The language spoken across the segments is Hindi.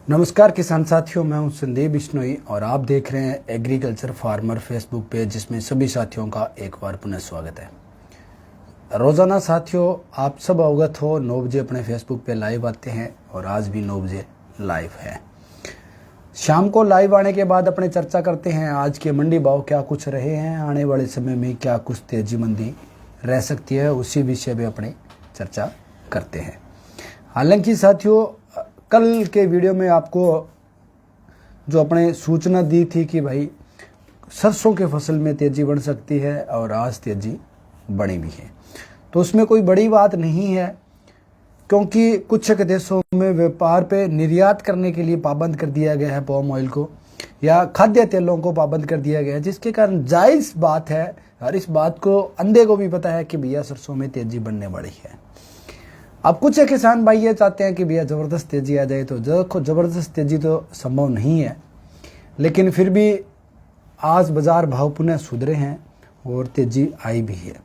नमस्कार किसान साथियों, मैं हूं संदीप बिश्नोई और आप देख रहे हैं एग्रीकल्चर फार्मर फेसबुक पेज, जिसमें सभी साथियों का एक बार पुनः स्वागत है। रोज़ाना साथियों आप सब अवगत हो 9 बजे अपने फेसबुक पे लाइव आते हैं और आज भी 9 बजे लाइव है। शाम को लाइव आने के बाद अपने चर्चा करते हैं आज के मंडी भाव क्या कुछ रहे हैं, आने वाले समय में क्या कुछ तेजी मंदी रह सकती है, उसी विषय में अपनी चर्चा करते हैं। हालांकि साथियों कल के वीडियो में आपको जो अपने सूचना दी थी कि भाई सरसों के फसल में तेज़ी बढ़ सकती है और आज तेज़ी बढ़ी भी है, तो उसमें कोई बड़ी बात नहीं है, क्योंकि कुछ एक देशों में व्यापार पे निर्यात करने के लिए पाबंद कर दिया गया है पाम ऑयल को, या खाद्य तेलों को पाबंद कर दिया गया है, जिसके कारण जायज़ बात है और इस बात को अंधे को भी पता है कि भैया सरसों में तेज़ी बढ़ने वाली है। अब कुछ किसान भाई ये चाहते हैं कि भैया ज़बरदस्त तेज़ी आ जाए, तो देखो ज़बरदस्त तेज़ी तो संभव नहीं है, लेकिन फिर भी आज बाज़ार भाव पुनः सुधरे हैं और तेज़ी आई भी है।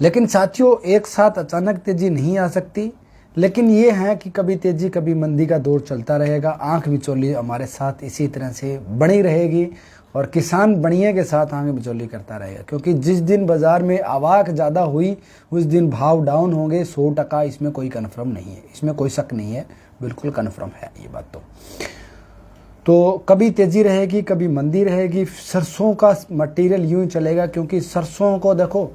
लेकिन साथियों एक साथ अचानक तेज़ी नहीं आ सकती, लेकिन ये है कि कभी तेज़ी कभी मंदी का दौर चलता रहेगा। आंख बिचौली हमारे साथ इसी तरह से बनी रहेगी और किसान बढ़िया के साथ आंख बिचौली करता रहेगा, क्योंकि जिस दिन बाज़ार में आवक ज़्यादा हुई उस दिन भाव डाउन होंगे 100%। इसमें कोई कन्फर्म नहीं है, इसमें कोई शक नहीं है, बिल्कुल कन्फर्म है ये बात। तो कभी तेज़ी रहेगी कभी मंदी रहेगी। सरसों का मटेरियल यूँ ही चलेगा, क्योंकि सरसों को देखो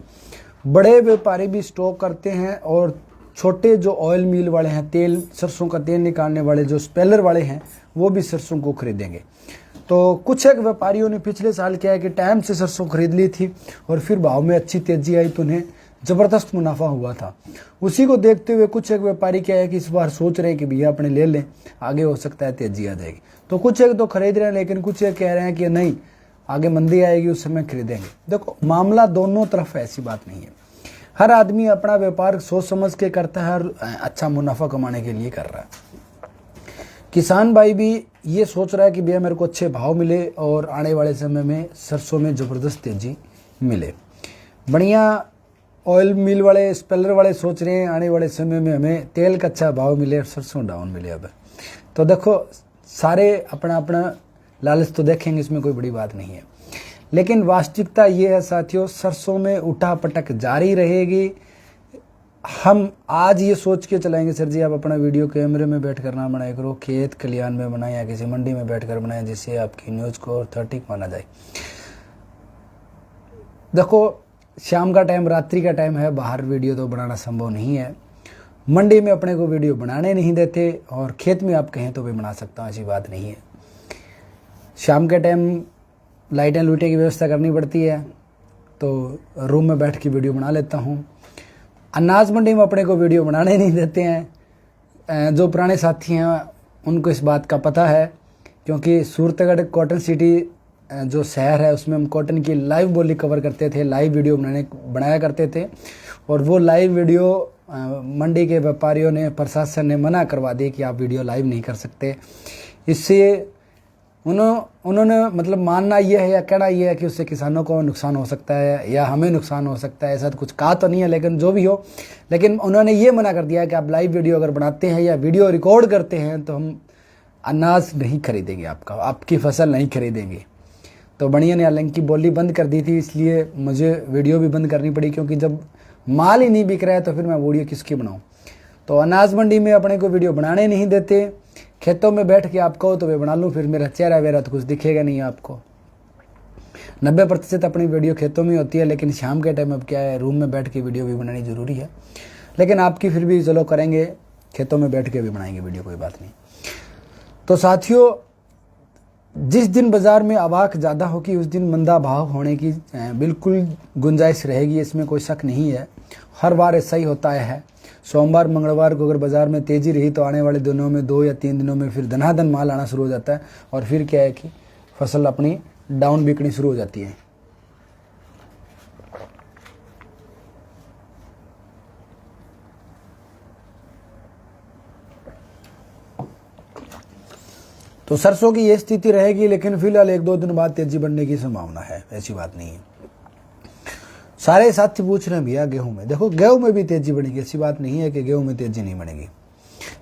बड़े व्यापारी भी स्टॉक करते हैं और छोटे जो ऑयल मिल वाले हैं, तेल सरसों का तेल निकालने वाले जो स्पेलर वाले हैं, वो भी सरसों को खरीदेंगे। तो कुछ एक व्यापारियों ने पिछले साल क्या है कि टाइम से सरसों खरीद ली थी और फिर भाव में अच्छी तेज़ी आई तो उन्हें ज़बरदस्त मुनाफा हुआ था। उसी को देखते हुए कुछ एक व्यापारी क्या है कि इस बार सोच रहे हैं कि भैया अपने ले लें, आगे हो सकता है तेज़ी आ जाएगी। तो कुछ एक तो खरीद रहे हैं, लेकिन कुछ एक कह रहे हैं कि नहीं आगे मंदी आएगी उस समय खरीदेंगे। देखो मामला दोनों तरफ है, ऐसी बात नहीं है। हर आदमी अपना व्यापार सोच समझ के करता है और अच्छा मुनाफा कमाने के लिए कर रहा है। किसान भाई भी ये सोच रहा है कि भैया मेरे को अच्छे भाव मिले और आने वाले समय में सरसों में ज़बरदस्त तेज़ी मिले। बढ़िया ऑयल मिल वाले स्पेलर वाले सोच रहे हैं आने वाले समय में हमें तेल का अच्छा भाव मिले और सरसों डाउन मिले। अब तो देखो सारे अपना अपना लालच तो देखेंगे, इसमें कोई बड़ी बात नहीं है, लेकिन वास्तविकता ये है साथियों सरसों में उठा पटक जारी रहेगी। हम आज ये सोच के चलाएंगे सर जी आप अपना वीडियो कैमरे में बैठ कर ना बनाया करो, खेत खलियान में बनाए या किसी मंडी में बैठ कर बनाए, जिससे आपकी न्यूज़ को ऑथेंटिक माना जाए। देखो शाम का टाइम रात्रि का टाइम है, बाहर वीडियो तो बनाना संभव नहीं है, मंडी में अपने को वीडियो बनाने नहीं देते और खेत में आप कहें तो भी बना सकता हूँ, ऐसी बात नहीं है। शाम के टाइम लाइटें लूटे की व्यवस्था करनी पड़ती है, तो रूम में बैठ के वीडियो बना लेता हूँ। अनाज मंडी में अपने को वीडियो बनाने नहीं देते हैं। जो पुराने साथी हैं उनको इस बात का पता है, क्योंकि सूरतगढ़ कॉटन सिटी जो शहर है उसमें हम कॉटन की लाइव बोली कवर करते थे, लाइव वीडियो बनाया करते थे, और वो लाइव वीडियो मंडी के व्यापारियों ने, प्रशासन ने मना करवा दी कि आप वीडियो लाइव नहीं कर सकते। इससे उन्होंने मतलब मानना ये है या कहना ये है कि उससे किसानों को नुकसान हो सकता है या हमें नुकसान हो सकता है, ऐसा तो कुछ कहा तो नहीं है, लेकिन जो भी हो, लेकिन उन्होंने ये मना कर दिया है कि आप लाइव वीडियो अगर बनाते हैं या वीडियो रिकॉर्ड करते हैं तो हम अनाज नहीं खरीदेंगे, आपकी फसल नहीं खरीदेंगे। तो बढ़िया ने हालांकि बोली बंद कर दी थी, इसलिए मुझे वीडियो भी बंद करनी पड़ी, क्योंकि जब माल ही नहीं बिक रहा है तो फिर मैं वीडियो किसकी बनाऊँ। तो अनाज मंडी में अपने को वीडियो बनाने नहीं देते, खेतों में बैठ के आप कहो तो मैं बना लूँ, फिर मेरा चेहरा वेरा तो कुछ दिखेगा नहीं आपको। 90% अपनी वीडियो खेतों में होती है, लेकिन शाम के टाइम अब क्या है रूम में बैठ के वीडियो भी बनानी ज़रूरी है, लेकिन आपकी फिर भी चलो करेंगे, खेतों में बैठ के भी बनाएंगे वीडियो, कोई बात नहीं। तो साथियों जिस दिन बाज़ार में आवक ज़्यादा होगी उस दिन मंदा भाव होने की बिल्कुल गुंजाइश रहेगी, इसमें कोई शक नहीं है। हर बार ऐसा ही होता है। सोमवार मंगलवार को अगर बाज़ार में तेज़ी रही तो आने वाले दिनों में 2 या 3 दिनों में फिर धनाधन माल आना शुरू हो जाता है और फिर क्या है कि फसल अपनी डाउन बिकनी शुरू हो जाती है। तो सरसों की ये स्थिति रहेगी, लेकिन फिलहाल 1-2 दिन बाद तेज़ी बढ़ने की संभावना है, ऐसी बात नहीं है। सारे साथी पूछ रहे हैं भैया गेहूं में, देखो गेहूं में भी तेज़ी बढ़ेगी, ऐसी बात नहीं है कि गेहूं में तेज़ी नहीं बढ़ेगी,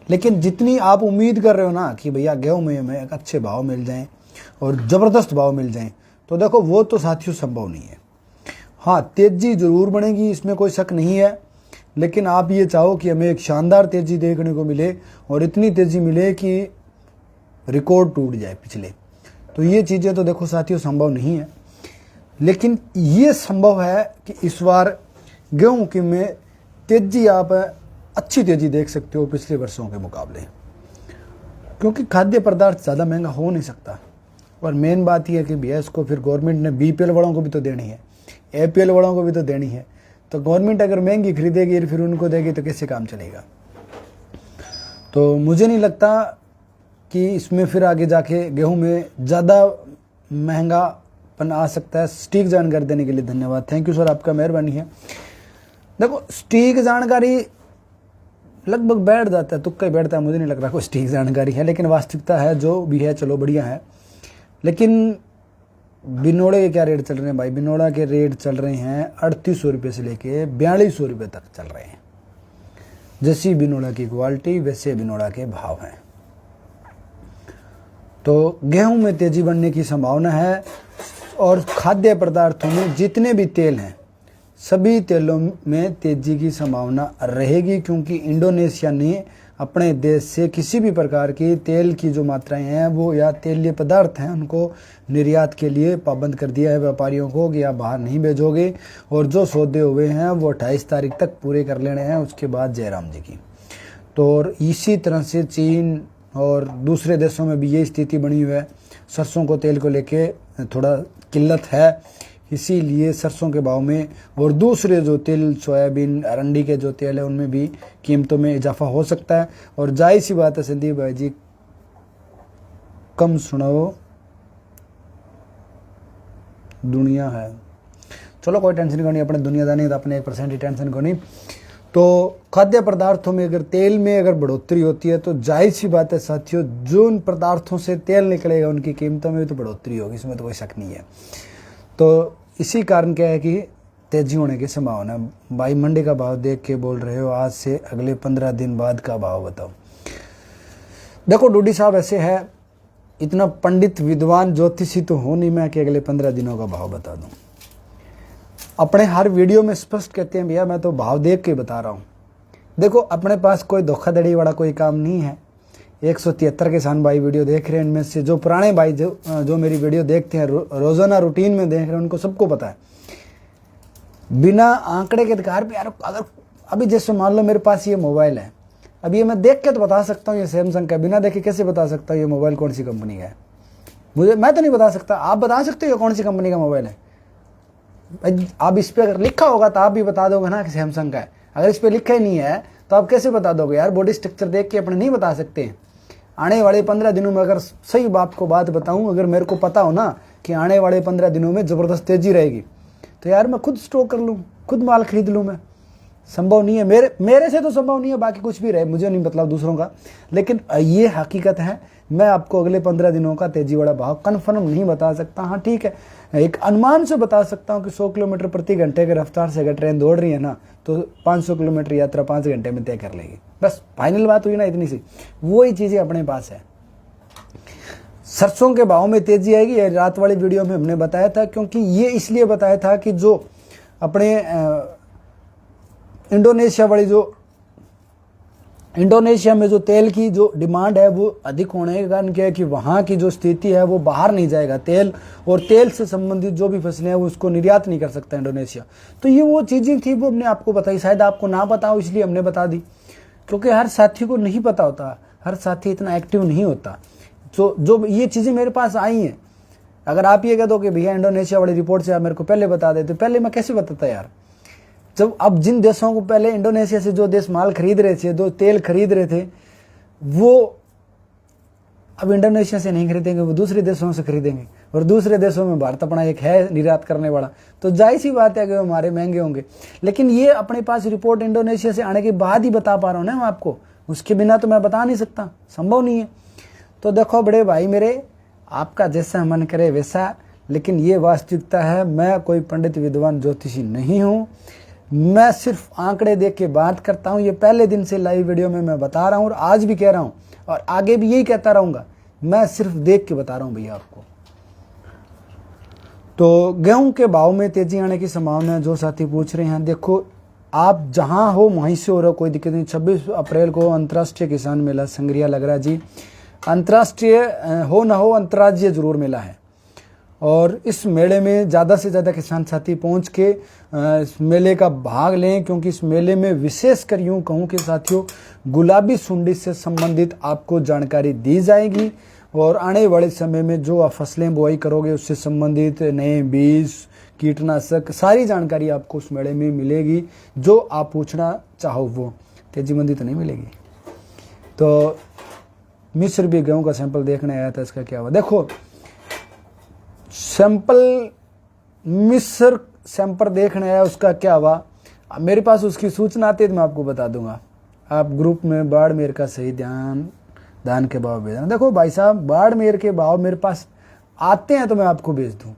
लेकिन जितनी आप उम्मीद कर रहे हो ना कि भैया गेहूं में हमें अच्छे भाव मिल जाएं और ज़बरदस्त भाव मिल जाएं, तो देखो वो तो साथियों संभव नहीं है। हाँ, तेज़ी ज़रूर बढ़ेगी, इसमें कोई शक नहीं है, लेकिन आप ये चाहो कि हमें एक शानदार तेज़ी देखने को मिले और इतनी तेज़ी मिले कि रिकॉर्ड टूट जाए पिछले, तो ये चीज़ें तो देखो साथियों संभव नहीं है। लेकिन ये संभव है कि इस बार गेहूं की में तेज़ी आप अच्छी तेज़ी देख सकते हो पिछले वर्षों के मुकाबले, क्योंकि खाद्य पदार्थ ज़्यादा महंगा हो नहीं सकता। और मेन बात यह है कि भैया इसको फिर गवर्नमेंट ने बीपीएल वालों को भी तो देनी है, एपीएल वालों को भी तो देनी है, तो गवर्नमेंट अगर महंगी खरीदेगी फिर उनको देगी तो कैसे काम चलेगा। तो मुझे नहीं लगता कि इसमें फिर आगे जाके गेहूं में ज़्यादा महंगापन आ सकता है। सटीक जानकारी देने के लिए धन्यवाद, थैंक यू सर, आपका मेहरबानी है। देखो सटीक जानकारी लगभग बैठ जाता है, तुक्का ही बैठता है, मुझे नहीं लग रहा कोई सटीक जानकारी है, लेकिन वास्तविकता है जो भी है, चलो बढ़िया है। लेकिन बिनोड़े के क्या रेट चल रहे हैं भाई? बिनोड़ा के रेट चल रहे हैं 3800 रुपये से लेके 4200 रुपये तक चल रहे हैं। जैसी बिनोड़ा की क्वालिटी वैसे बिनोड़ा के भाव हैं। तो गेहूं में तेजी बढ़ने की संभावना है और खाद्य पदार्थों में जितने भी तेल हैं सभी तेलों में तेजी की संभावना रहेगी, क्योंकि इंडोनेशिया ने अपने देश से किसी भी प्रकार की तेल की जो मात्राएं हैं वो या तेलीय पदार्थ हैं उनको निर्यात के लिए पाबंद कर दिया है व्यापारियों को कि आप बाहर नहीं भेजोगे, और जो सौदे हुए हैं वो 28 तारीख तक पूरे कर लेने हैं, उसके बाद जयराम जी की। तो और इसी तरह से चीन और दूसरे देशों में भी ये स्थिति बनी हुई है। सरसों को तेल को लेके थोड़ा किल्लत है, इसीलिए सरसों के भाव में और दूसरे जो तेल सोयाबीन अरंडी के जो तेल है उनमें भी कीमतों में इजाफा हो सकता है। और जाहिर सी बात है संदीप भाई जी, कम सुनाओ दुनिया है, चलो कोई टेंशन को नहीं, अपने दुनियादारी है तो अपने 1% ही टेंशन को नहीं। तो खाद्य पदार्थों में अगर तेल में अगर बढ़ोतरी होती है तो जाहिर सी बात है साथियों, जो उन पदार्थों से तेल निकलेगा उनकी कीमतों में भी तो बढ़ोतरी होगी, इसमें तो कोई शक नहीं है। तो इसी कारण क्या है कि तेजी होने की संभावना। भाई मंडी का भाव देख के बोल रहे हो, आज से अगले 15 दिन बाद का भाव बताओ। देखो डूडी साहब, ऐसे है, इतना पंडित विद्वान ज्योतिषी तो हो नहीं मैं कि अगले 15 दिनों का भाव बता दूं। अपने हर वीडियो में स्पष्ट कहते हैं भैया मैं तो भाव देख के बता रहा हूं। देखो अपने पास कोई धोखाधड़ी वाला कोई काम नहीं है। 173 किसान भाई वीडियो देख रहे हैं, इनमें से जो पुराने भाई जो मेरी वीडियो देखते हैं, रोजाना रूटीन में देख रहे हैं, उनको सबको पता है बिना आंकड़े के अधिकार पे। यार अगर अभी जैसे मान लो मेरे पास ये मोबाइल है, अब ये मैं देख के तो बता सकता हूँ ये सैमसंग का, बिना देखे कैसे बता सकता हूँ ये मोबाइल कौन सी कंपनी का है? मैं तो नहीं बता सकता, आप बता सकते हो ये कौन सी कंपनी का मोबाइल है? आप इस पर अगर लिखा होगा तो आप भी बता दोगे ना कि सैमसंग का है। अगर इस पर लिखा ही नहीं है तो आप कैसे बता दोगे यार? बॉडी स्ट्रक्चर देख के अपने नहीं बता सकते। आने वाले 15 दिनों में अगर सही आपको बात बताऊं, अगर मेरे को पता हो ना कि आने वाले 15 दिनों में ज़बरदस्त तेजी रहेगी, तो यार मैं खुद स्टॉक कर लूँ, खुद माल खरीद लूँ। मैं संभव नहीं है, मेरे से तो संभव नहीं है, बाकी कुछ भी रहे मुझे नहीं मतलब दूसरों का, लेकिन ये हकीकत है। मैं आपको अगले 15 दिनों का तेजी वाला भाव कन्फर्म नहीं बता सकता। हाँ ठीक है, एक अनुमान से बता सकता हूँ कि 100 किलोमीटर प्रति घंटे के रफ्तार से अगर ट्रेन दौड़ रही है ना तो 500 किलोमीटर यात्रा 5 घंटे में तय कर लेगी। बस फाइनल बात हुई ना इतनी सी, वही चीज़ें अपने पास है। सरसों के भाव में तेजी आएगी, रात वाली वीडियो में हमने बताया था, क्योंकि ये इसलिए बताया था कि जो अपने इंडोनेशिया में जो तेल की जो डिमांड है वो अधिक होने के कारण क्या है कि वहाँ की जो स्थिति है वो बाहर नहीं जाएगा तेल, और तेल से संबंधित जो भी फसलें हैं वो उसको निर्यात नहीं कर सकता इंडोनेशिया। तो ये वो चीज़ें थी वो हमने आपको बताई, शायद आपको ना पता हो इसलिए हमने बता दी, क्योंकि हर साथी को नहीं पता होता, हर साथी इतना एक्टिव नहीं होता। जो ये चीज़ें मेरे पास आई हैं, अगर आप ये कह दो कि भैया इंडोनेशिया वाली रिपोर्ट से आप मेरे को पहले बता देते, पहले मैं कैसे बताता यार? जब अब जिन देशों को पहले इंडोनेशिया से जो देश माल खरीद रहे थे, जो तेल खरीद रहे थे, वो अब इंडोनेशिया से नहीं खरीदेंगे, वो दूसरे देशों से खरीदेंगे, और दूसरे देशों में भारत अपना एक है निर्यात करने वाला, तो जाहिर सी बात है कि हमारे महंगे होंगे। लेकिन ये अपने पास रिपोर्ट इंडोनेशिया से आने के बाद ही बता पा रहा हूँ ना मैं आपको, उसके बिना तो मैं बता नहीं सकता, संभव नहीं है। तो देखो बड़े भाई मेरे, आपका जैसा मन करे वैसा, लेकिन ये वास्तविकता है, मैं कोई पंडित विद्वान ज्योतिषी नहीं हूँ। मैं सिर्फ आंकड़े देख के बात करता हूं। ये पहले दिन से लाइव वीडियो में मैं बता रहा हूं और आज भी कह रहा हूं और आगे भी यही कहता रहूंगा। मैं सिर्फ देख के बता रहा हूं भैया आपको। तो गेहूं के भाव में तेजी आने की संभावना है, जो साथी पूछ रहे हैं। देखो आप जहां हो वहीं से हो रहा, कोई दिक्कत नहीं। 26 अप्रैल को अंतर्राष्ट्रीय किसान मेला संग्रिया लग रहा है जी। अंतर्राष्ट्रीय हो ना हो, अंतर्राज्यीय जरूर मेला है और इस मेले में ज़्यादा से ज़्यादा किसान साथी पहुंच के इस मेले का भाग लें, क्योंकि इस मेले में विशेषकर यूँ कहूँ कि साथियों गुलाबी सुंडी से संबंधित आपको जानकारी दी जाएगी और आने वाले समय में जो आप फसलें बुआई करोगे उससे संबंधित नए बीज, कीटनाशक, सारी जानकारी आपको उस मेले में मिलेगी। जो आप पूछना चाहो वो, तेजी मंदी तो नहीं मिलेगी। तो मिस्र भी गेहूं का सैंपल देखने आया था, इसका क्या हुआ? देखो सैंपल मिस्र सैंपल देखने आया, उसका क्या हुआ? मेरे पास उसकी सूचना आती है तो मैं आपको बता दूंगा। आप ग्रुप में बाड़मेर का सही धान के भाव भेजना। देखो भाई साहब, बाड़मेर के भाव मेरे पास आते हैं तो मैं आपको भेज दूं।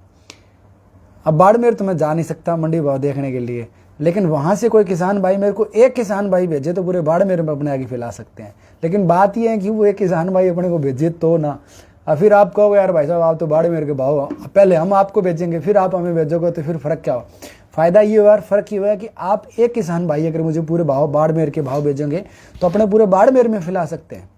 अब बाड़मेर तो मैं जा नहीं सकता मंडी भाव देखने के लिए, लेकिन वहां से कोई किसान भाई मेरे को, एक किसान भाई भेजे तो पूरे बाड़मेर में अपने आगे फैला सकते हैं। लेकिन बात यह है कि वो एक किसान भाई अपने को भेजे तो ना। और फिर आप कहो यार भाई साहब आप तो बाड़मेर के भाव, पहले हम आपको भेजेंगे फिर आप हमें भेजोगे, तो फिर फर्क क्या हो? फायदा ये हुआ, फर्क ये हुआ कि आप एक किसान भाई अगर मुझे पूरे भाव बाड़मेर के भाव भेजेंगे तो अपने पूरे बाड़मेर में फैला सकते हैं।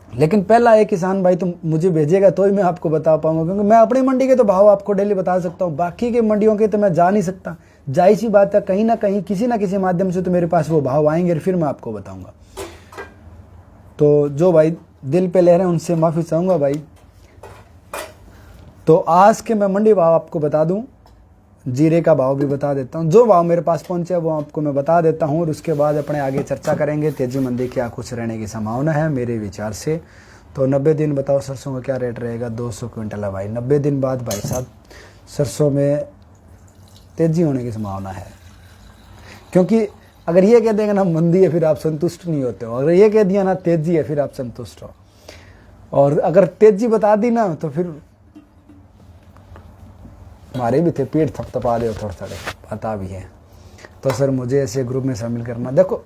लेकिन पहला एक किसान भाई तो मुझे भेजेगा तो ही मैं आपको बता पाऊंगा, क्योंकि मैं अपनी मंडी के तो भाव आपको डेली बता सकता हूँ, बाकी के मंडियों के तो मैं जा नहीं सकता। जाहिर सी बात है, कहीं ना कहीं किसी ना किसी माध्यम से तो मेरे पास वो भाव आएंगे और फिर मैं आपको बताऊंगा। तो जो भाई दिल पे ले रहे हैं उनसे माफी चाहूंगा भाई। तो आज के मैं मंडी भाव आपको बता दूं, जीरे का भाव भी बता देता हूं। जो भाव मेरे पास पहुंचे वो आपको मैं बता देता हूं और उसके बाद अपने आगे चर्चा करेंगे तेजी मंदी क्या कुछ रहने की संभावना है मेरे विचार से। तो 90 दिन बताओ सरसों का क्या रेट रहेगा? 200 क्विंटल है भाई। 90 दिन बाद भाई साहब सरसों में तेजी होने की संभावना है, क्योंकि अगर ये कह देंगे ना मंदी है फिर आप संतुष्ट नहीं होते हो, अगर ये कह दिया ना तेजी है फिर आप संतुष्ट हो, और अगर तेजी बता दी ना तो फिर हमारे भी थे पेट थपथपा रहे हो थोड़े थोड़े, पता भी है। तो सर मुझे ऐसे ग्रुप में शामिल करना, देखो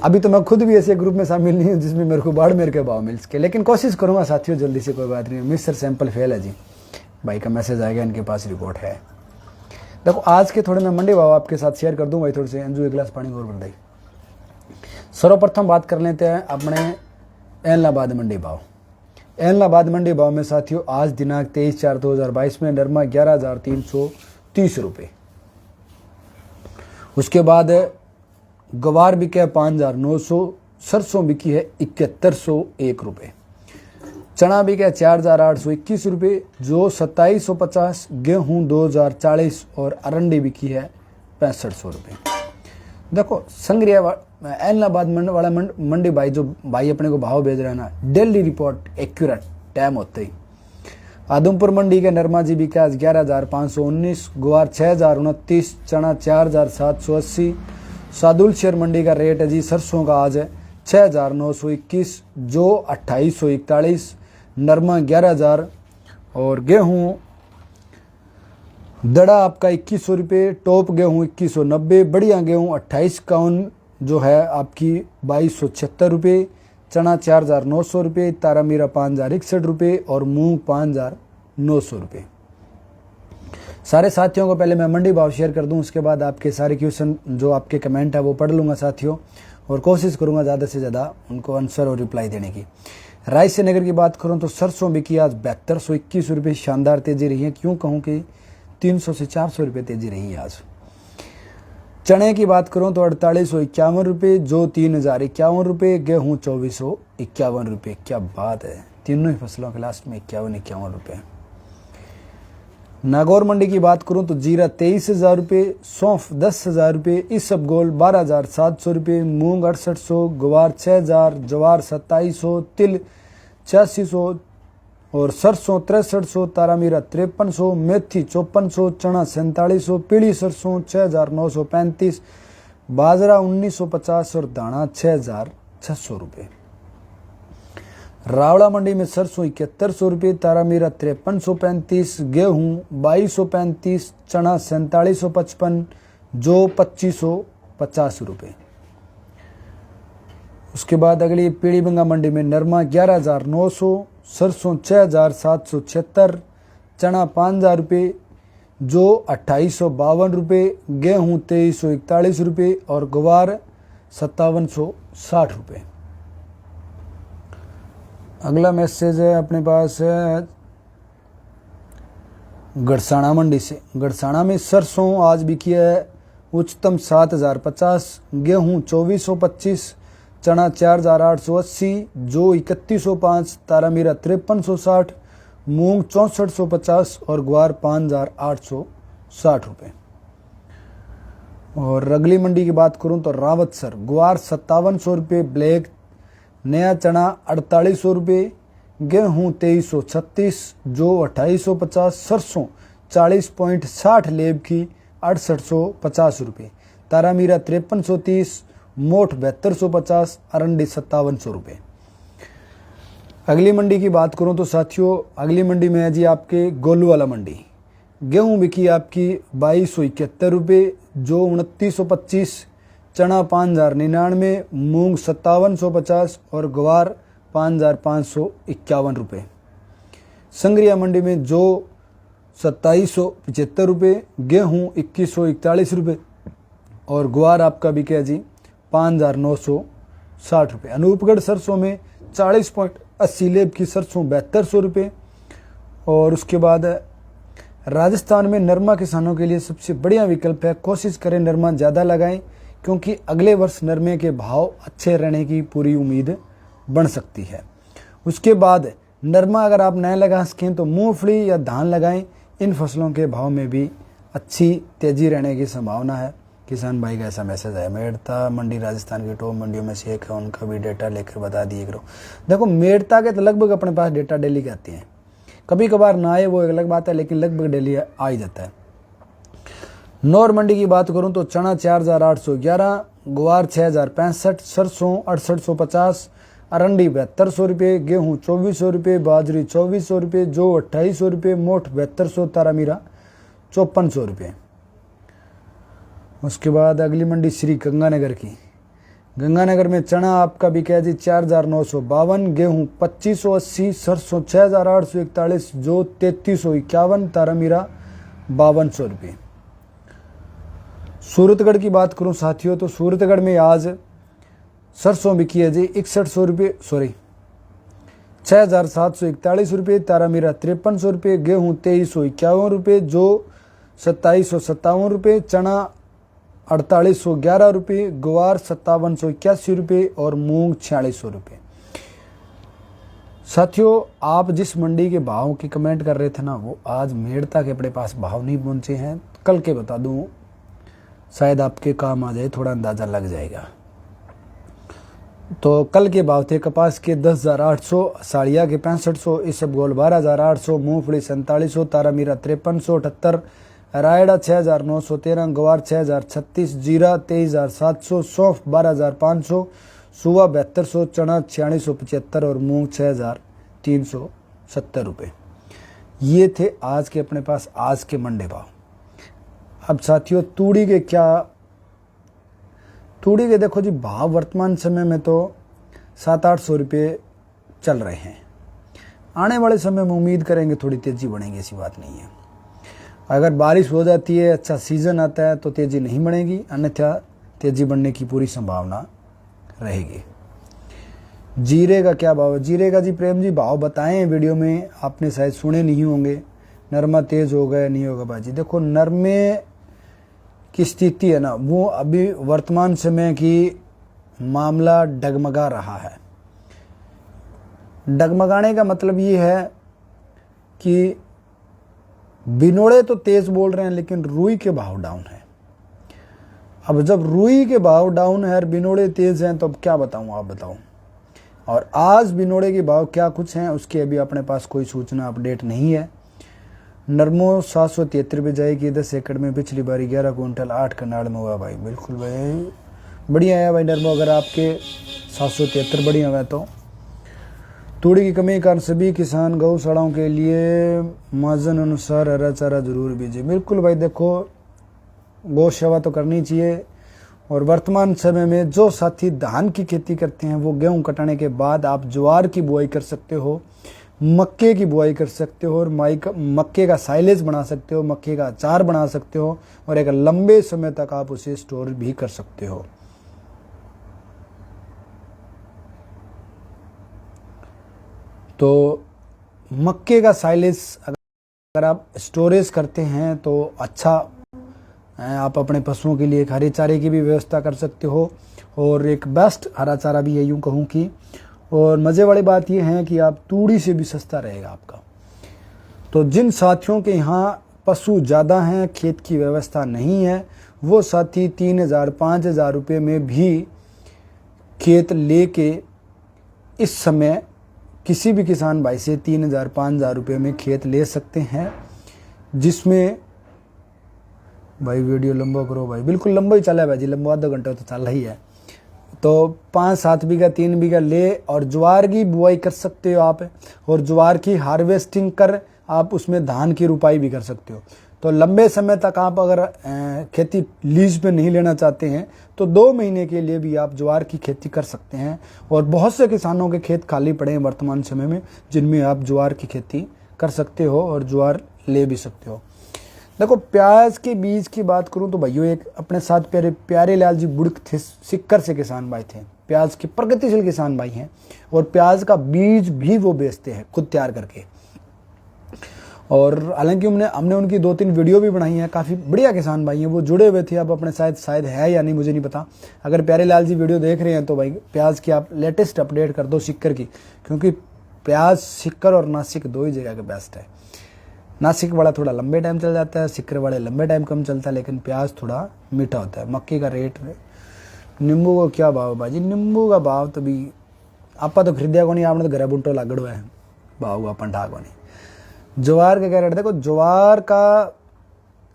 अभी तो मैं खुद भी ऐसे ग्रुप में शामिल नहीं हूँ जिसमें मेरे को बाड़मेर के भाव मिल सके, लेकिन कोशिश करूंगा साथियों जल्दी से। कोई बात नहीं, मिस्र सैंपल फेल है जी, भाई का मैसेज आएगा, इनके पास रिपोर्ट है। देखो आज के थोड़े मैं मंडी भाव आपके साथ शेयर कर दूं भाई। थोड़े से अंजू एक गिलास पानी और भर दे। सर्वप्रथम बात कर लेते हैं अपने एलनाबाद मंडी भाव। एलनाबाद मंडी भाव में साथियों आज दिनांक 23/4/2022 में नरमा 11,330 रुपये। उसके बाद गवार बिके है 5,900, सरसों बिकी है 7101 रुपये, चना बिका 4,821 रुपये, जो 2750, गेहूँ 2040 और अरंडी बिकी है 6500 रुपये। देखो संग्रिया एलनाबाद वाला मंडी भाई, जो भाई अपने को भाव भेज रहे हैं ना, डेली रिपोर्ट एक्यूरेट टाइम होते ही। आदमपुर मंडी के नरमा जी बिका 11,519, गुआर 6,029, चना 4,780। सादुलशहर मंडी का रेट है जी सरसों का आज है 6,921, जो 2,841, नरमा 11,000 और गेहूँ दड़ा आपका 2,100 रुपये, टॉप गेहूँ 2,190, बढ़िया गेहूँ 2851 जो है आपकी 2,276 रुपये, चना 4,900 रुपये, तारामीरा 5,061 रुपये और मूंग 5,900 रुपये। सारे साथियों को पहले मैं मंडी भाव शेयर कर दूं, उसके बाद आपके सारे क्वेश्चन जो आपके कमेंट है वो पढ़ लूँगा साथियों, और कोशिश करूँगा ज़्यादा से ज़्यादा उनको आंसर और रिप्लाई देने की। रायसेन नगर की बात करूँ तो सरसों बिकी आज 7221 रुपये, शानदार तेजी रही है। क्यों कहूँ कि 300 से 400 रुपये तेजी रही है आज। चने की बात करूँ तो 4851 रुपये, जो 3,051 रुपये, गेहूँ 2451 रुपये। क्या बात है, तीनों ही फसलों के लास्ट में 51 रुपये। नागौर मंडी की बात करूं तो जीरा 23,000 रुपये, सौंफ 10,000 रुपये, इसबगोल 12,700 रुपये, मूंग 6800, गुवार 6,000, जवार 2700, तिल 8600 और सरसों 6300, तारामीरा 5300, मेथी 5400, चना 4700, पीली सरसों 6,935, बाजरा 1950 और दाना 6,600 रुपये। रावड़ा मंडी में सरसों 7100 रुपये, तारामीरा 5335, गेहूं 2235, चना 4755, जौ 2550 रुपये। उसके बाद अगली पीलीभंगा मंडी में नरमा 11900, सरसों 6776, चना 5000 रुपये, जौ 2852 रुपये, गेहूँ 2341 रुपये और ग्वार 5760 रुपये। अगला मैसेज है अपने पास है गड़साना मंडी से। गड़साना में सरसों आज बिकी है उच्चतम 7050, गेहूँ 2425, चना 4880, जौ 3105, तारामीरा 5360, मूंग 6450 और ग्वार 5860 रुपये। और अगली मंडी की बात करूं तो रावतसर ग्वार 5700 रुपये, ब्लैक नया चना 4800 रुपये, गेहूँ 2336, जौ 2850, सरसों 40.60 लेब की 6850 रुपये, तारामीरा 5330, मोठ 7250, अरंडी 5700 रुपये। अगली मंडी की बात करूं तो साथियों अगली मंडी में है जी आपके गोलूवाला मंडी। गेहूं बिकी आपकी 2271 रुपये, जौ 2925, चना 5099, मूंग 5750 और ग्वार 5551 रुपये। संग्रिया मंडी में जौ 2775 रुपये, गेहूँ 2141 रुपये और ग्वार आपका बिके जी 5960 रुपये। अनूपगढ़ सरसों में 40.80 लेब की सरसों 7200 रुपये। और उसके बाद राजस्थान में नरमा किसानों के लिए सबसे बढ़िया विकल्प है। कोशिश करें नरमा ज़्यादा लगाएं क्योंकि अगले वर्ष नरमे के भाव अच्छे रहने की पूरी उम्मीद बन सकती है। उसके बाद नरमा अगर आप नए लगा सकें तो मूंगफली या धान लगाएं। इन फसलों के भाव में भी अच्छी तेज़ी रहने की संभावना है। किसान भाई का ऐसा मैसेज है। मेड़ता मंडी राजस्थान की टॉप मंडियों में से एक है, उनका भी डेटा लेकर बता दिए करो। देखो मेड़ता के तो लगभग अपने पास डेटा डेली के आते हैं, कभी कभार ना आए वो एक अलग बात है, लेकिन लगभग डेली आ ही जाता है। नौर मंडी की बात करूं तो चना 4811, ग्वार 6065, सरसों 6850, अरंडी 7200 रुपये, गेहूँ 2400 रुपये, बाजरी 2400 रुपये, जौ 2800 रुपये, मोठ 7200, तारामीरा 5400 रुपये। उसके बाद अगली मंडी श्री गंगानगर की। गंगानगर में चना आपका बिका जी 4952, गेहूँ 2580, सरसों 6841, जौ 3351, तारामीरा 5200 रुपये। सूरतगढ़ की बात करूं साथियों तो सूरतगढ़ में आज सरसों बिकी है जी 6100 रुपये, 6741 रुपये, तारामीरा 5300 रुपये, गेहूँ 2351 रुपये, जौ 2757 रुपये, चना 4811 रुपये, ग्वार 5781 रुपये और मूंग 4600 रुपये। साथियों आप जिस मंडी के भाव की कमेंट कर रहे थे ना, वो आज मेड़ता के अपने पास भाव नहीं पहुंचे हैं। कल के बता दूं, शायद आपके काम आ जाए, थोड़ा अंदाज़ा लग जाएगा। तो कल के भाव थे कपास के 10,800, साड़िया के 6500, इसबगोल 12,800, मूंगफली 4700, तारामीरा 5378, रायड़ा 6,913, गवार 6,036, जीरा 23,700, सौंफ 12,500, सुवा 7200, चना 4675 और मूंग 6,370 रुपये। ये थे आज के अपने पास आज के मंडी भाव। अब साथियों तूड़ी के देखो जी भाव वर्तमान समय में तो 700-800 रुपये चल रहे हैं। आने वाले समय में उम्मीद करेंगे थोड़ी तेज़ी बढ़ेगी, ऐसी बात नहीं है। अगर बारिश हो जाती है, अच्छा सीज़न आता है तो तेज़ी नहीं बढ़ेगी, अन्यथा तेज़ी बढ़ने की पूरी संभावना रहेगी। जीरे का क्या भाव है? जीरे का जी प्रेम जी भाव बताएं वीडियो में, आपने शायद सुने नहीं होंगे। नरमा तेज़ हो गया नहीं होगा भाई जी। देखो नरमे की स्थिति है ना, वो अभी वर्तमान समय की मामला डगमगा रहा है। डगमगाने का मतलब ये है कि बिनोड़े तो तेज बोल रहे हैं लेकिन रुई के भाव डाउन है। अब जब रुई के भाव डाउन है और बिनोड़े तेज हैं तो अब क्या बताऊं, आप बताओ। और आज बिनोड़े के भाव क्या कुछ हैं उसकी अभी अपने पास कोई सूचना अपडेट नहीं है। नरमो 773 रुपये जाएगी 10 एकड़ में, पिछली बारी 11 कुंटल 8 कनाल में हुआ भाई। बिल्कुल भाई बढ़िया है भाई नरमो, अगर आपके 773 बढ़िया हुआ तो। तूड़ी की कमी के कारण सभी किसान गौशालाओं के लिए मार्जिन अनुसार हरा चारा जरूर बीजिए। बिल्कुल भाई, देखो गौ सेवा तो करनी चाहिए। और वर्तमान समय में जो साथी धान की खेती करते हैं वो गेहूं कटाने के बाद आप ज्वार की बुआई कर सकते हो, मक्के की बुआई कर सकते हो और मक्के का साइलेज बना सकते हो, मक्के का अचार बना सकते हो और एक लंबे समय तक आप उसे स्टोर भी कर सकते हो। तो मक्के का साइलेज अगर आप स्टोरेज करते हैं तो अच्छा, आप अपने पशुओं के लिए एक हरे चारे की भी व्यवस्था कर सकते हो और एक बेस्ट हरा चारा भी है यूँ कहूँ कि। और मज़े वाली बात यह है कि आप तूड़ी से भी सस्ता रहेगा आपका। तो जिन साथियों के यहाँ पशु ज़्यादा हैं, खेत की व्यवस्था नहीं है, वो साथी 3,000-5,000 रुपये में भी खेत लेके इस समय किसी भी किसान भाई से 3,000-5,000 रुपये में खेत ले सकते हैं। जिसमें भाई वीडियो लंबा करो भाई, बिल्कुल लंबा ही चला है भाई जी, लंबा आधा घंटा तो चल रही है। तो 5-7 बीघा 3 बीघा ले और ज्वार की बुआई कर सकते हो आप, और ज्वार की हार्वेस्टिंग कर आप उसमें धान की रुपाई भी कर सकते हो। तो लंबे समय तक आप अगर खेती लीज पे नहीं लेना चाहते हैं तो 2 महीने के लिए भी आप ज्वार की खेती कर सकते हैं। और बहुत से किसानों के खेत खाली पड़े हैं वर्तमान समय में जिनमें आप ज्वार की खेती कर सकते हो और ज्वार ले भी सकते हो। देखो प्याज के बीज की बात करूं तो भाइयों, एक अपने साथ प्यारे लाल जी बुड़क थे, सिक्कर से किसान भाई थे, प्याज के प्रगतिशील किसान भाई हैं और प्याज का बीज भी वो बेचते हैं खुद तैयार करके। और हालांकि हमने उनकी 2-3 वीडियो भी बनाई हैं, काफ़ी बढ़िया किसान भाई हैं, वो जुड़े हुए थे। अब अपने शायद है या नहीं मुझे नहीं पता। अगर प्यारे लाल जी वीडियो देख रहे हैं तो भाई प्याज की आप लेटेस्ट अपडेट कर दो सिक्कर की, क्योंकि प्याज सिक्कर और नासिक 2 ही जगह के बेस्ट है। नासिक वाला थोड़ा लंबे टाइम चल जाता है, सिक्कर वाले लंबे टाइम कम चलता है, लेकिन प्याज थोड़ा मीठा होता है। मक्के का रेट, नींबू का क्या भाव है भाजी? नींबू का भाव तो भी आप तो खरीदिया को नहीं, आपने तो घर बुंटो लागड़ो है, भाव अपन ठाक नहीं। ज्वार का क्या रेट? देखो ज्वार का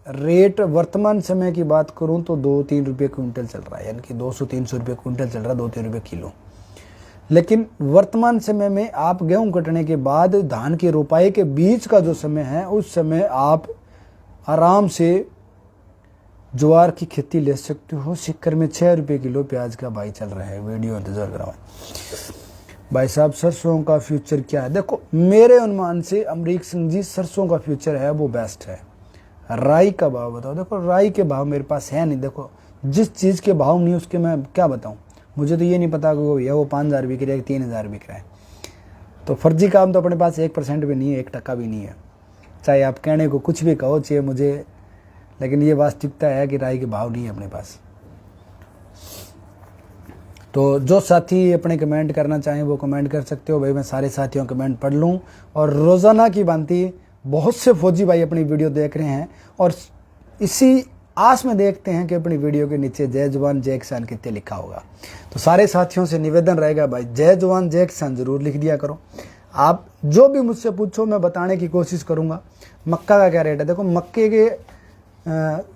रेट वर्तमान समय की बात करूं तो 2-3 रुपये क्विंटल चल रहा है, यानी कि 200-300 रुपये क्विंटल चल रहा है, 2-3 रुपये किलो। लेकिन वर्तमान समय में आप गेहूं कटने के बाद धान की रोपाई के बीच का जो समय है, उस समय आप आराम से ज्वार की खेती ले सकते हो। सिक्कर में 6 रुपये किलो प्याज का भाई चल रहा है। वीडियो इंतजार करवाएं भाई साहब। सरसों का फ्यूचर क्या है? देखो मेरे अनुमान से अमरीक सिंह जी, सरसों का फ्यूचर है वो बेस्ट है। राई का भाव बताओ। देखो राई के भाव मेरे पास है नहीं, देखो जिस चीज़ के भाव नहीं उसके मैं क्या बताऊँ। मुझे तो ये नहीं पता कि वो भैया वो 5,000 बिक रहा है, 3,000 बिक रहा है। तो फर्जी काम तो अपने पास 1% भी नहीं है, 1% भी नहीं है। चाहे आप कहने को कुछ भी कहो चाहिए मुझे, लेकिन ये वास्तविकता है कि राई के भाव नहीं है अपने पास। तो जो साथी अपने कमेंट करना चाहें वो कमेंट कर सकते हो भाई, मैं सारे साथियों कमेंट पढ़ लूँ। और रोज़ाना की भांति बहुत से फौजी भाई अपनी वीडियो देख रहे हैं और इसी आस में देखते हैं कि अपनी वीडियो के नीचे जय जवान जय किसान कितने लिखा होगा। तो सारे साथियों से निवेदन रहेगा भाई, जय जवान जय किसान जरूर लिख दिया करो। आप जो भी मुझसे पूछो मैं बताने की कोशिश करूंगा। मक्का का क्या रेट है? देखो मक्के के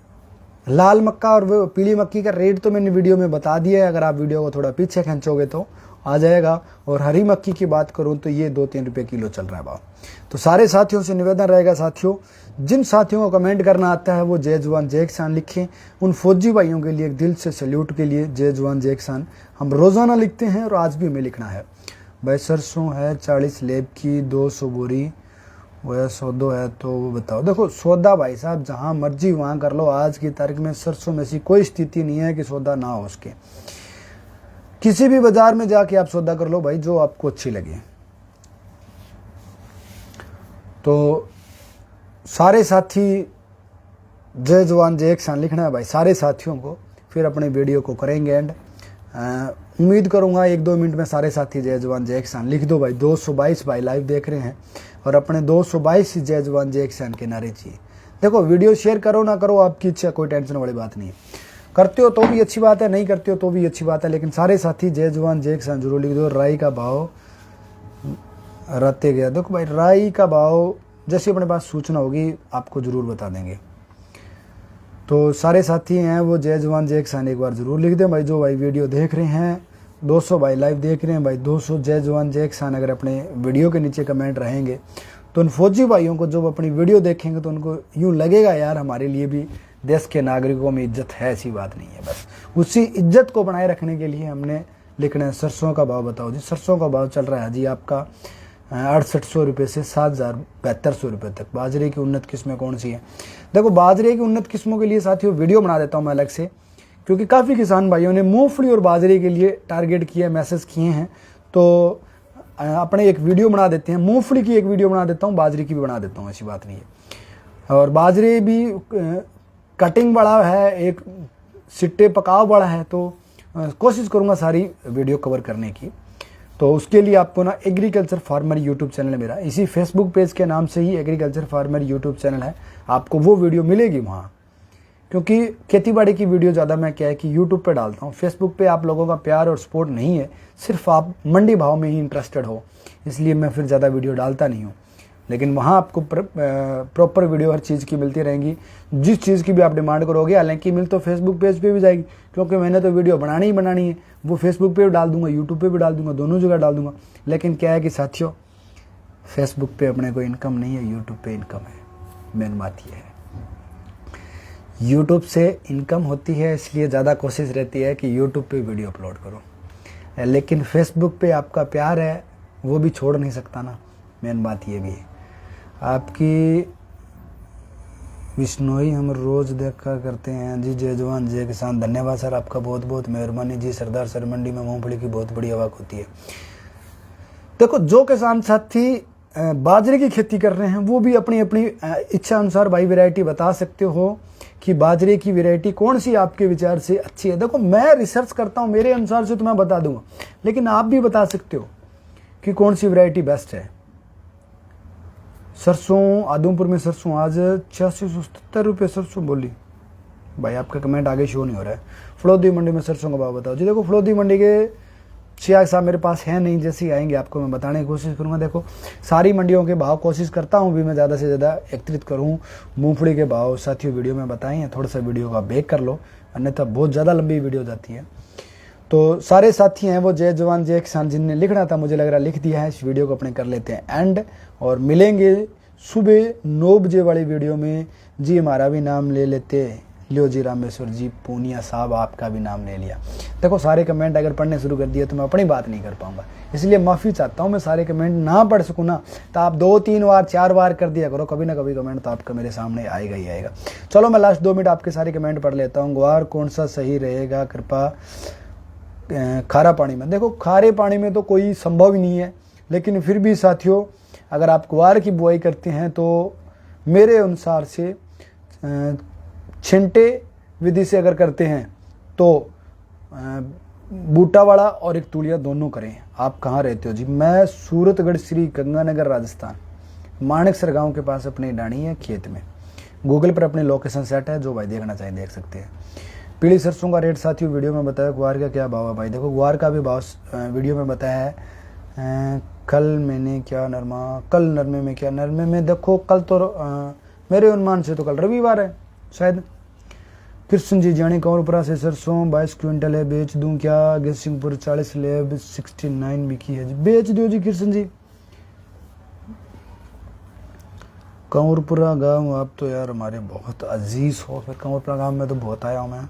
लाल मक्का और पीली मक्की का रेट तो मैंने वीडियो में बता दिया है, अगर आप वीडियो को थोड़ा पीछे खींचोगे तो आ जाएगा। और हरी मक्की की बात करूं तो ये 2-3 रुपये किलो चल रहा है भाव। तो सारे साथियों से निवेदन रहेगा साथियों, जिन साथियों को कमेंट करना आता है वो जय जवान जय किसान लिखें। उन फौजी भाइयों के लिए एक दिल से सैल्यूट के लिए जय जवान जय किसान हम रोज़ाना लिखते हैं और आज भी हमें लिखना है। भाई सरसों है 40 लेब की 200 बोरी, वह सौदो है तो वो बताओ। देखो सौदा भाई साहब जहाँ मर्जी वहाँ कर लो, आज की तारीख में सरसों में ऐसी कोई स्थिति नहीं है कि सौदा ना हो उसके। किसी भी बाजार में जाके आप सौदा कर लो भाई जो आपको अच्छी लगे। तो सारे साथी जय जवान जय किसान लिखना है भाई सारे साथियों को, फिर अपने वीडियो को करेंगे एंड। उम्मीद करूंगा 1-2 मिनट में सारे साथी जय जवान जय किसान लिख दो भाई। 222 भाई लाइव देख रहे हैं और अपने 222 जय जवान जय किसान के नारे चाहिए। देखो वीडियो शेयर करो ना करो आपकी इच्छा, कोई टेंशन वाली बात नहीं है। करते हो तो भी अच्छी बात है, नहीं करते हो तो भी अच्छी बात है, लेकिन सारे साथी जय जवान जय किसान जरूर लिख दो। राई का भाव रहते गया। देखो भाई राई का भाव जैसे अपने पास सूचना होगी आपको जरूर बता देंगे। तो सारे साथी हैं वो जय जवान जय किसान एक बार जरूर लिख दें भाई। जो भाई वीडियो देख रहे हैं 200 भाई लाइव देख रहे हैं भाई, 200 जय जवान जय किसान अगर अपने वीडियो के नीचे कमेंट रहेंगे तो उन फौजी भाइयों को जब अपनी वीडियो देखेंगे तो उनको यूँ लगेगा यार हमारे लिए भी देश के नागरिकों में इज्जत है। ऐसी बात नहीं है, बस उसी इज्जत को बनाए रखने के लिए हमने लिखना है। सरसों का भाव बताओ जी। सरसों का भाव चल रहा है जी आपका 6800 रुपये से 7200 रुपये तक। बाजरे की उन्नत किस्में कौन सी हैं? देखो बाजरे की उन्नत किस्मों के लिए साथियों वीडियो बना देता हूँ मैं अलग से, क्योंकि काफ़ी किसान भाइयों ने मूंगफली और बाजरे के लिए टारगेट किए, मैसेज किए हैं। तो अपने एक वीडियो बना देते हैं, मूंगफली की एक वीडियो बना देता हूँ, बाजरे की भी बना देता हूँ, ऐसी बात नहीं है। और बाजरे भी कटिंग बड़ा है, एक सिट्टे पकाव बड़ा है, तो कोशिश करूँगा सारी वीडियो कवर करने की। तो उसके लिए आपको ना एग्रीकल्चर फार्मर यूट्यूब चैनल है मेरा, इसी फेसबुक पेज के नाम से ही एग्रीकल्चर फार्मर यूट्यूब चैनल है, आपको वो वीडियो मिलेगी वहाँ। क्योंकि खेतीबाड़ी की वीडियो ज़्यादा मैं क्या है कि यूट्यूब पे डालता हूँ, फेसबुक पे आप लोगों का प्यार और सपोर्ट नहीं है, सिर्फ आप मंडी भाव में ही इंटरेस्टेड हो, इसलिए मैं फिर ज़्यादा वीडियो डालता नहीं हूँ। लेकिन वहाँ आपको प्रॉपर वीडियो हर चीज़ की मिलती रहेंगी, जिस चीज़ की भी आप डिमांड करोगे। हालांकि मिल तो फेसबुक पेज पे भी जाएगी, क्योंकि मैंने तो वीडियो बनानी ही बनानी है, वो फेसबुक पे भी डाल दूंगा, यूट्यूब पे भी डाल दूंगा, दोनों जगह डाल दूंगा। लेकिन क्या है कि साथियों फेसबुक पे अपने को इनकम नहीं है, यूट्यूब पे इनकम है। मेन बात यह है यूट्यूब से इनकम होती है, इसलिए ज़्यादा कोशिश रहती है कि यूट्यूब पे वीडियो अपलोड करो। लेकिन फेसबुक पे आपका प्यार है, वो भी छोड़ नहीं सकता ना, मेन बात ये भी है। आपकी विश्नोई हम रोज़ देखा करते हैं जी। जय जवान जय किसान, धन्यवाद सर, आपका बहुत बहुत मेहरबानी जी। सरदार सर मंडी में मूंगफली की बहुत बड़ी आवक होती है। देखो जो किसान साथी बाजरे की खेती कर रहे हैं वो भी अपनी अपनी इच्छा अनुसार भाई वैरायटी बता सकते हो कि बाजरे की वैरायटी कौन सी आपके विचार से अच्छी है। देखो मैं रिसर्च करता हूँ, मेरे अनुसार से तो मैं बता दूंगा, लेकिन आप भी बता सकते हो कि कौन सी वैरायटी बेस्ट है। सरसों आदमपुर में सरसों आज 8670 रुपये सरसों बोली भाई, आपका कमेंट आगे शो नहीं हो रहा है। फलोदी मंडी में सरसों का भाव बताओ जी। देखो फलोदी मंडी के सियाग साहब मेरे पास है नहीं, जैसे ही आएंगे आपको मैं बताने की कोशिश करूंगा। देखो सारी मंडियों के भाव कोशिश करता हूं भी मैं ज़्यादा से ज़्यादा एकत्रित करूं। मूंगफली के भाव साथियों वीडियो में बताए हैं, थोड़ा सा वीडियो का ब्रेक कर लो, अन्यथा बहुत ज़्यादा लंबी वीडियो जाती है। तो सारे साथी हैं वो जय जवान जय किसान जिनने लिखना था, मुझे लग रहा लिख दिया है। इस वीडियो को अपने कर लेते हैं एंड, और मिलेंगे सुबह 9 बजे वाली वीडियो में जी। हमारा भी नाम ले लेते, लियो जी रामेश्वर जी पूनिया साहब, आपका भी नाम ले लिया। देखो सारे कमेंट अगर पढ़ने शुरू कर दिए तो मैं अपनी बात नहीं कर पाऊंगा, इसलिए माफ़ी चाहता हूँ। मैं सारे कमेंट ना पढ़ सकूँ ना, तो आप 2-3 बार 4 बार कर दिया करो, कभी ना कभी कमेंट तो आपका मेरे सामने आएगा ही आएगा। चलो मैं लास्ट 2 मिनट आपके सारे कमेंट पढ़ लेता हूँ। ग्वार कौन सा सही रहेगा कृपा खारा पानी में? देखो खारे पानी में तो कोई संभव ही नहीं है, लेकिन फिर भी साथियों अगर आप ग्वार की बुआई करते हैं तो मेरे अनुसार से छिंटे विधि से अगर करते हैं तो बूटा वाला और एक तूलिया दोनों करें। आप कहाँ रहते हो जी? मैं सूरतगढ़ श्री गंगानगर राजस्थान, माणिकसर गांव के पास अपनी डाणी है खेत में। गूगल पर अपनी लोकेशन सेट है, जो भाई देखना चाहें देख सकते हैं। पीली सरसों का रेट साथियों वीडियो में बताया। ग्वार का क्या भाव है भाई? देखो ग्वार का भी भाव वीडियो में बताया है। कल मैंने क्या नरमा, कल नरमे में क्या, नरमे में देखो कल तो मेरे अनुमान से तो कल रविवार है शायद। कृष्ण जी जानी कंवरपुरा से सरसों 22 क्विंटल है, बेच दूं क्या? गेसिंगपुर 40 लेब 69 बिकी है जी, बेच दो जी कृष्ण जी। कंवरपुरा गांव आप तो यार हमारे बहुत अजीज हो, फिर कंवरपुरा गांव में तो बहुत आया हूँ मैं,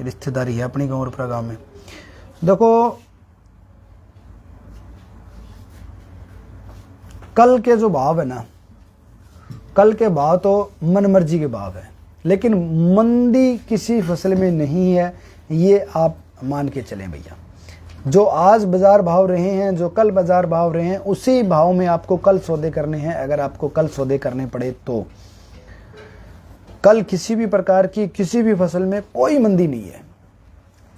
रिश्तेदारी है अपनी कंवरपुरा गांव में। देखो कल के जो भाव है ना, कल के भाव तो मन मर्जी के भाव है, लेकिन मंदी किसी फसल में नहीं है, ये आप मान के चलें भैया। जो आज बाजार भाव रहे हैं, जो कल बाजार भाव रहे हैं, उसी भाव में आपको कल सौदे करने हैं। अगर आपको कल सौदे करने पड़े तो कल किसी भी प्रकार की किसी भी फसल में कोई मंदी नहीं है,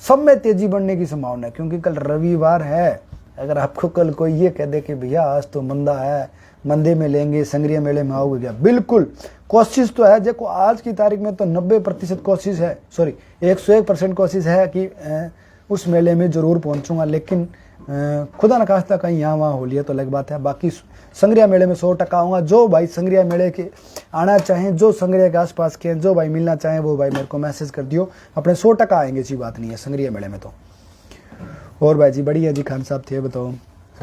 सब में तेजी बढ़ने की संभावना है, क्योंकि कल रविवार है। अगर आपको कल कोई ये कह दे कि भैया आज तो मंदा है, मंदे में लेंगे, संग्रिया मेले में आओगे क्या, बिल्कुल कोशिश तो है। देखो आज की तारीख में तो 90% कोशिश है, सॉरी 101% कोशिश है कि उस मेले में जरूर पहुंचूंगा, लेकिन खुदा न खास्ता कहीं यहाँ वहाँ हो लिया तो अलग बात है। बाकी संग्रिया मेले में 100% आऊँगा। जो भाई संग्रिया मेले के आना चाहें, जो संग्रिया के आसपास के हैं, जो भाई मिलना चाहें, वो भाई मेरे को मैसेज कर दियो, अपने 100% आएंगे, ऐसी बात नहीं है संग्रिया मेले में तो। और भाई जी बढ़िया जी, खान साहब थे बताओ।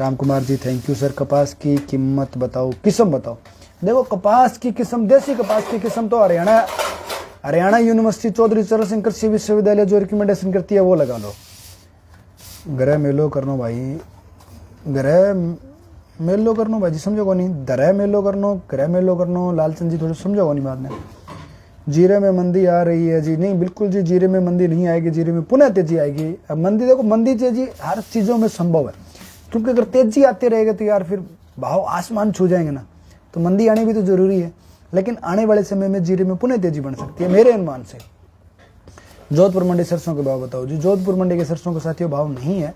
Ram Kumar ji thank you sir. कपास की कीमत बताओ, किस्म बताओ। देखो कपास की किस्म, देसी कपास की किस्म तो हरियाणा यूनिवर्सिटी चौधरी चरण सिंह कृषि विश्वविद्यालय जो रिकमेंडेशन करती है वो लगा लो। ग्रह मेलो करनो भाई, ग्रह मेलो करनो भाई जी, समझो को नहीं। दरह मेलो करनो, ग्रह मेलो करनो, लालचंद जी थोड़े समझो को नहीं बात ने। जीरे में मंदी आ रही है जी, नहीं बिल्कुल जी, जीरे में मंदी नहीं आएगी, जीरे में पुनः तेजी आएगी। अब मंदी देखो, मंदी तेजी हर चीज़ों में संभव है, क्योंकि अगर तेजी आते रहेगा तो यार फिर भाव आसमान छू जाएंगे ना, तो मंदी आनी भी तो जरूरी है। लेकिन आने वाले समय में जीरे में पुनः तेजी बन सकती है मेरे अनुमान से। जोधपुर मंडी सरसों के भाव बताओ जी। जोधपुर मंडी के सरसों के साथियों भाव नहीं है।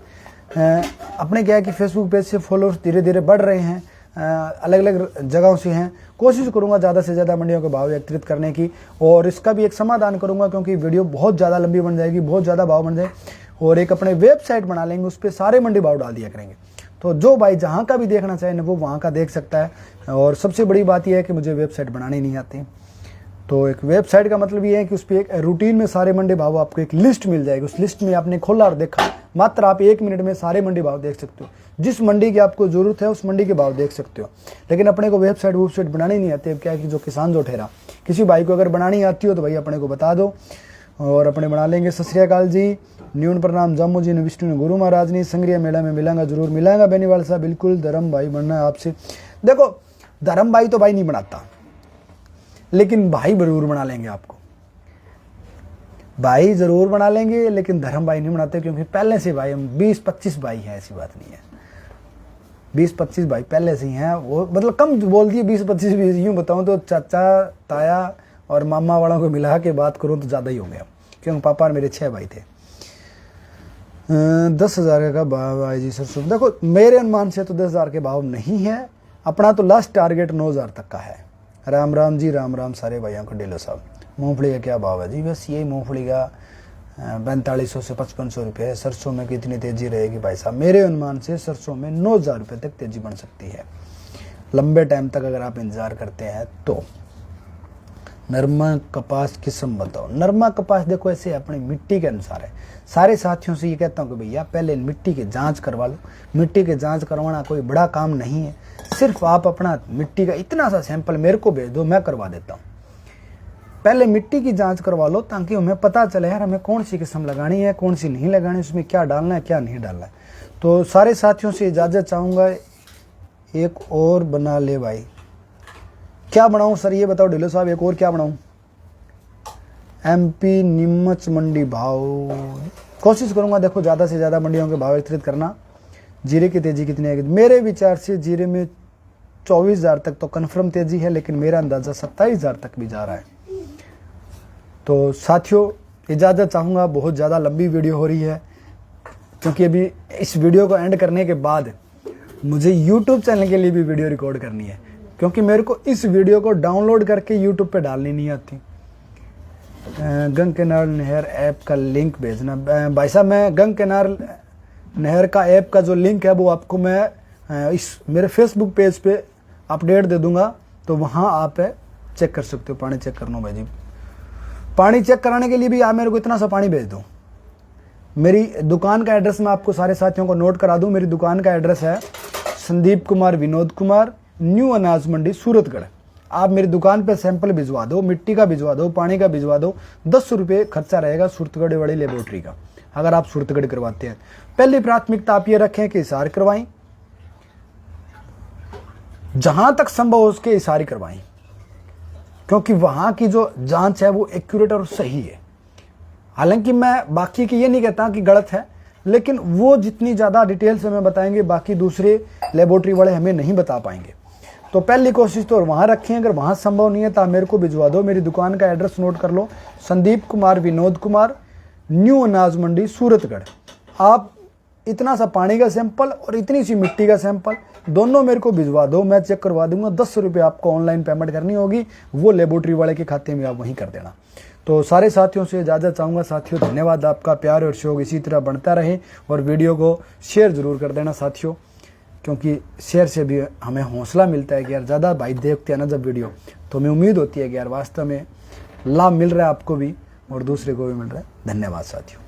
अपने क्या है कि फेसबुक पेज से फॉलोअर्स धीरे धीरे बढ़ रहे हैं, अलग अलग जगहों से हैं। कोशिश करूंगा ज़्यादा से ज़्यादा मंडियों के भाव एकत्रित करने की, और इसका भी एक समाधान करूंगा, क्योंकि वीडियो बहुत ज़्यादा लंबी बन जाएगी, बहुत ज़्यादा भाव बन जाए, और एक अपने वेबसाइट बना लेंगे, उस पर सारे मंडी भाव डाल दिया करेंगे। तो जो भाई जहाँ का भी देखना चाहे वो वहाँ का देख सकता है। और सबसे बड़ी बात यह है कि मुझे वेबसाइट बनानी नहीं आती। तो एक वेबसाइट का मतलब ये है कि उस पर एक रूटीन में सारे मंडी भाव आपको एक लिस्ट मिल जाएगी। उस लिस्ट में आपने खोला और देखा, मात्र आप 1 मिनट में सारे मंडी भाव देख सकते हो। जिस मंडी की आपको जरूरत है उस मंडी के भाव देख सकते हो। लेकिन अपने को वेबसाइट बनानी नहीं आती। अब क्या है कि जो किसान जो ठहरा, किसी भाई को अगर बनानी आती हो तो भाई अपने को बता दो और अपने बना लेंगे। सत श्री अकाल जी, न्यून प्रणाम। जामू जी ने, विष्णु ने, गुरु महाराज ने। संग्रिया मेला में मिलांगा, जरूर मिलांगा बेनीवाल साहब, बिल्कुल। धर्म भाई बनना है आपसे। देखो धर्म भाई तो भाई नहीं बनाता, लेकिन भाई जरूर बना लेंगे आपको। भाई जरूर बना लेंगे, लेकिन धर्म भाई नहीं बनाते, क्योंकि पहले से भाई हम 20-25 भाई हैं, ऐसी बात नहीं है। 20-25 भाई पहले से ही हैं। वो मतलब कम बोल दिए 20-25, यूँ बताऊँ तो चाचा, ताया और मामा वालों को मिला के बात करूँ तो ज़्यादा ही हो गया, क्योंकि पापा और मेरे 6 भाई थे। 10,000 का भाव है जी सरसों। देखो मेरे अनुमान से तो 10,000 के भाव नहीं है। अपना तो लास्ट टारगेट 9,000 तक का है। राम राम जी, राम राम सारे भाइयों को। डेलो साहब, मूंगफली का क्या भाव है जी? बस यही मूंगफली का 4500 से 5500 रुपये है। सरसों में कितनी तेजी रहेगी भाई साहब? मेरे अनुमान से सरसों में 9,000 रुपये तक तेजी बन सकती है, लंबे टाइम तक अगर आप इंतजार करते हैं तो। नरमा कपास किस्म बताओ। नरमा कपास देखो ऐसे अपनी मिट्टी के अनुसार है। सारे साथियों से ये कहता हूँ कि भैया पहले मिट्टी की जांच करवा लो। मिट्टी की जांच करवाना कोई बड़ा काम नहीं है, सिर्फ आप अपना मिट्टी का इतना सा सैंपल मेरे को भेज दो, मैं करवा देता हूँ। पहले मिट्टी की जांच करवा लो, ताकि हमें पता चले यार हमें कौन सी किस्म लगानी है, कौन सी नहीं लगानी, उसमें क्या डालना है क्या नहीं डालना है। तो सारे साथियों से इजाज़त चाहूँगा। एक और बना ले भाई। क्या बनाऊं सर ये बताओ ढिल्लो साहब, एक और क्या बनाऊं? MP नीमच मंडी भाव कोशिश करूंगा, देखो ज़्यादा से ज़्यादा मंडियों के भाव एकत्रित करना। जीरे की तेजी कितनी आएगी? मेरे विचार से जीरे में 24,000 तक तो कन्फर्म तेजी है, लेकिन मेरा अंदाज़ा 27,000 तक भी जा रहा है। तो साथियों इजाज़त चाहूँगा, बहुत ज़्यादा लंबी वीडियो हो रही है, क्योंकि अभी इस वीडियो को एंड करने के बाद मुझे यूट्यूब चैनल के लिए भी वीडियो रिकॉर्ड करनी है, क्योंकि मेरे को इस वीडियो को डाउनलोड करके यूट्यूब पे डालनी नहीं आती। गंग किनार नहर ऐप का लिंक भेजना। भाई साहब मैं गंग किनार नहर का ऐप का जो लिंक है वो आपको मैं इस मेरे फेसबुक पेज पे अपडेट दे दूंगा, तो वहाँ आप चेक कर सकते हो। पानी चेक करना भाई जी, पानी चेक कराने के लिए भी आप मेरे को इतना सा पानी भेज दो। मेरी दुकान का एड्रेस मैं आपको सारे साथियों को नोट करा दूं। मेरी दुकान का एड्रेस है संदीप कुमार विनोद कुमार, न्यू अनाज मंडी, सूरतगढ़। आप मेरी दुकान पे सैंपल भिजवा दो, मिट्टी का भिजवा दो, पानी का भिजवा दो। 10 रुपये खर्चा रहेगा सूरतगढ़ वाली लेबोरेटरी का, अगर आप सूरतगढ़ करवाते हैं। पहली प्राथमिकता आप ये रखें कि हिसार करवाएं, जहां तक संभव हो उसके हिसार करवाएं, क्योंकि वहां की जो जांच है वो एक्यूरेट और सही है। हालांकि मैं बाकी की ये नहीं कहता कि गलत है, लेकिन वो जितनी ज़्यादा डिटेल से हमें बताएंगे बाकी दूसरे लेबोरेटरी वाले हमें नहीं बता पाएंगे। तो पहली कोशिश तो वहाँ रखें, अगर वहाँ संभव नहीं है तो आप मेरे को भिजवा दो। मेरी दुकान का एड्रेस नोट कर लो, संदीप कुमार विनोद कुमार, न्यू अनाज मंडी, सूरतगढ़। आप इतना सा पानी का सैंपल और इतनी सी मिट्टी का सैंपल दोनों मेरे को भिजवा दो, मैं चेक करवा दूंगा। 10 रुपये आपको ऑनलाइन पेमेंट करनी होगी, वो लेबोरेटरी वाले के खाते में आप वहीं कर देना। तो सारे साथियों से इजाज़त चाहूँगा। साथियों धन्यवाद, आपका प्यार और सहयोग इसी तरह बढ़ता रहे, और वीडियो को शेयर ज़रूर कर देना साथियों, क्योंकि शेयर से भी हमें हौसला मिलता है कि यार ज़्यादा भाई देखते हैं ना जब वीडियो, तो हमें उम्मीद होती है कि यार वास्तव में लाभ मिल रहा है आपको भी और दूसरे को भी मिल रहा है। धन्यवाद साथियों।